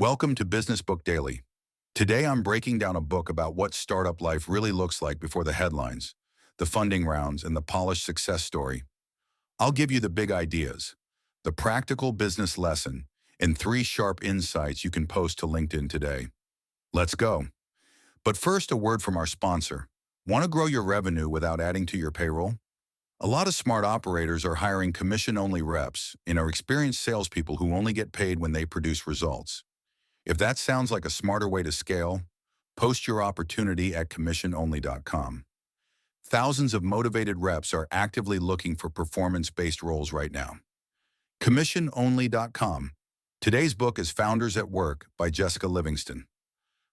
Welcome to Business Book Daily. Today I'm breaking down a book about what startup life really looks like before the headlines, the funding rounds, and the polished success story. I'll give you the big ideas, the practical business lesson, and 3 sharp insights you can post to LinkedIn today. Let's go. But first, a word from our sponsor. Want to grow your revenue without adding to your payroll? A lot of smart operators are hiring commission-only reps and are experienced salespeople who only get paid when they produce results. If that sounds like a smarter way to scale, post your opportunity at commissiononly.com. Thousands of motivated reps are actively looking for performance-based roles right now. Commissiononly.com. Today's book is Founders at Work by Jessica Livingston.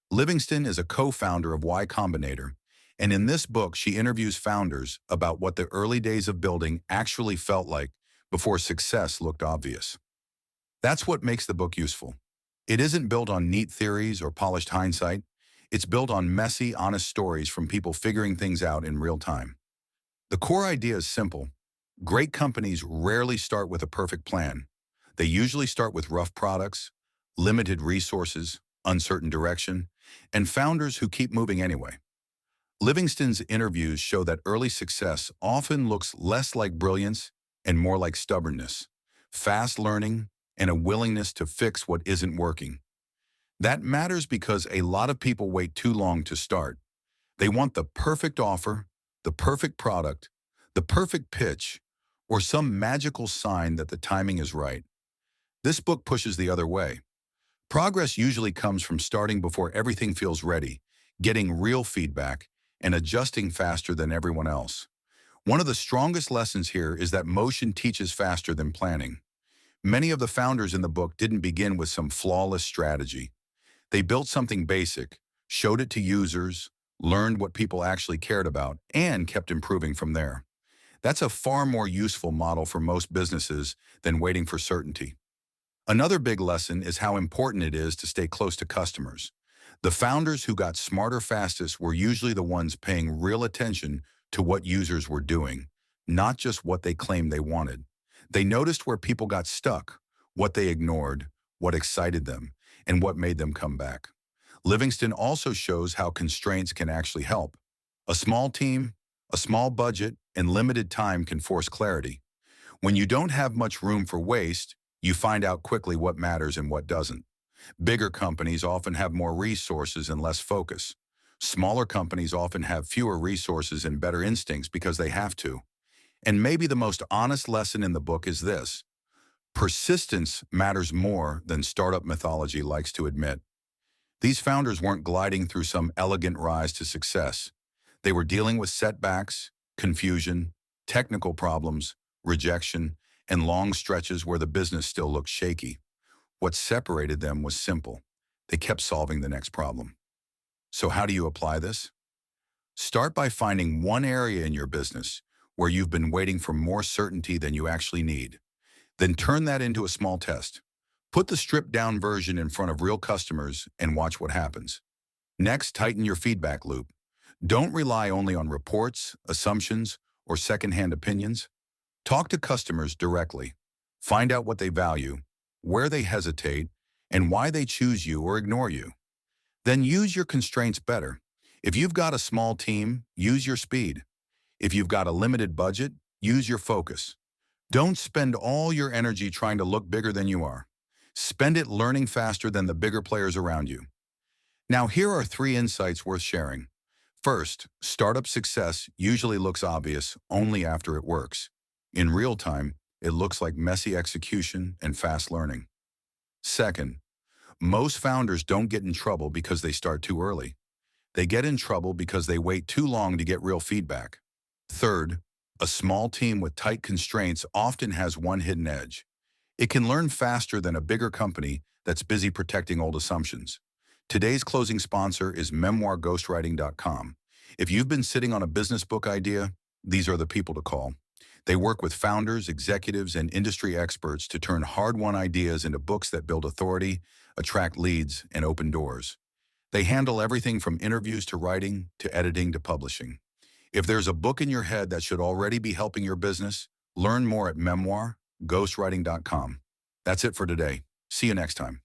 Livingston is a co-founder of Y Combinator, and in this book she interviews founders about what the early days of building actually felt like before success looked obvious. That's what makes the book useful. It isn't built on neat theories or polished hindsight. It's built on messy, honest stories from people figuring things out in real time. The core idea is simple. Great companies rarely start with a perfect plan. They usually start with rough products, limited resources, uncertain direction, and founders who keep moving anyway. Livingston's interviews show that early success often looks less like brilliance and more like stubbornness, fast learning, and a willingness to fix what isn't working. That matters because a lot of people wait too long to start. They want the perfect offer, the perfect product, the perfect pitch, or some magical sign that the timing is right. This book pushes the other way. Progress usually comes from starting before everything feels ready, getting real feedback, and adjusting faster than everyone else. One of the strongest lessons here is that motion teaches faster than planning. Many of the founders in the book didn't begin with some flawless strategy. They built something basic, showed it to users, learned what people actually cared about, and kept improving from there. That's a far more useful model for most businesses than waiting for certainty. Another big lesson is how important it is to stay close to customers. The founders who got smarter fastest were usually the ones paying real attention to what users were doing, not just what they claimed they wanted. They noticed where people got stuck, what they ignored, what excited them, and what made them come back. Livingston also shows how constraints can actually help. A small team, a small budget, and limited time can force clarity. When you don't have much room for waste, you find out quickly what matters and what doesn't. Bigger companies often have more resources and less focus. Smaller companies often have fewer resources and better instincts because they have to. And maybe the most honest lesson in the book is this: persistence matters more than startup mythology likes to admit. These founders weren't gliding through some elegant rise to success. They were dealing with setbacks, confusion, technical problems, rejection, and long stretches where the business still looked shaky. What separated them was simple. They kept solving the next problem. So how do you apply this? Start by finding one area in your business where you've been waiting for more certainty than you actually need. Then turn that into a small test. Put the stripped-down version in front of real customers and watch what happens. Next, tighten your feedback loop. Don't rely only on reports, assumptions, or secondhand opinions. Talk to customers directly. Find out what they value, where they hesitate, and why they choose you or ignore you. Then use your constraints better. If you've got a small team, use your speed. If you've got a limited budget, use your focus. Don't spend all your energy trying to look bigger than you are. Spend it learning faster than the bigger players around you. Now, here are 3 insights worth sharing. First, startup success usually looks obvious only after it works. In real time, it looks like messy execution and fast learning. Second, most founders don't get in trouble because they start too early. They get in trouble because they wait too long to get real feedback. Third, a small team with tight constraints often has one hidden edge. It can learn faster than a bigger company that's busy protecting old assumptions. Today's closing sponsor is memoirghostwriting.com. If you've been sitting on a business book idea, these are the people to call. They work with founders, executives, and industry experts to turn hard-won ideas into books that build authority, attract leads, and open doors. They handle everything from interviews to writing to editing to publishing. If there's a book in your head that should already be helping your business, learn more at memoirghostwriting.com. That's it for today. See you next time.